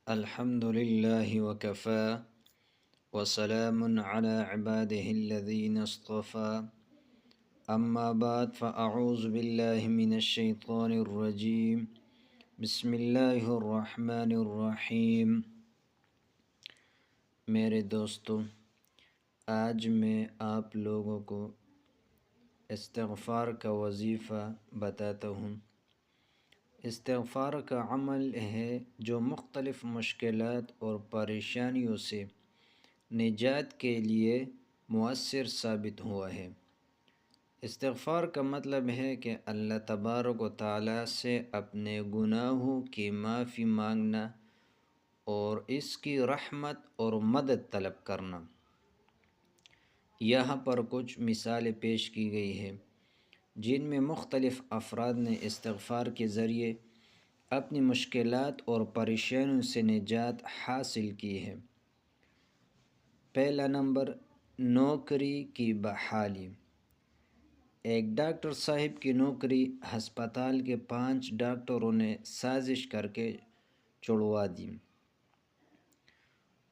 الحمد لله وكفى وسلام على عباده الذين اصطفى أما بعد فأعوذ بالله من الشيطان الرجيم بسم اللہ الرحمن الرحیم۔ میرے دوستو، آج میں آپ لوگوں کو استغفار کا وظیفہ بتاتا ہوں۔ استغفار کا عمل ہے جو مختلف مشکلات اور پریشانیوں سے نجات کے لیے مؤثر ثابت ہوا ہے۔ استغفار کا مطلب ہے کہ اللہ تبارک و تعالیٰ سے اپنے گناہوں کی معافی مانگنا اور اس کی رحمت اور مدد طلب کرنا۔ یہاں پر کچھ مثالیں پیش کی گئی ہیں جن میں مختلف افراد نے استغفار کے ذریعے اپنی مشکلات اور پریشانیوں سے نجات حاصل کی ہے۔ پہلا نمبر، نوکری کی بحالی۔ ایک ڈاکٹر صاحب کی نوکری ہسپتال کے 5 ڈاکٹروں نے سازش کر کے چھڑوا دی۔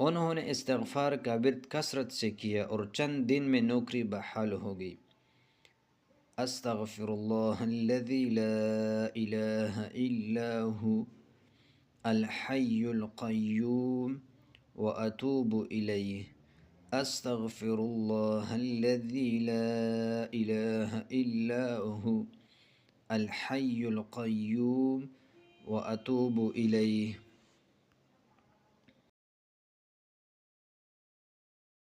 انہوں نے استغفار کا ورد کثرت سے کیا اور چند دن میں نوکری بحال ہو گئی۔ استغفر اللہ الذی لا الہ الا ہو الحی القیوم واتوب الیہ۔ استغفر اللہ الذی لا الہ الا ہو الحی القیوم واتوب الیہ۔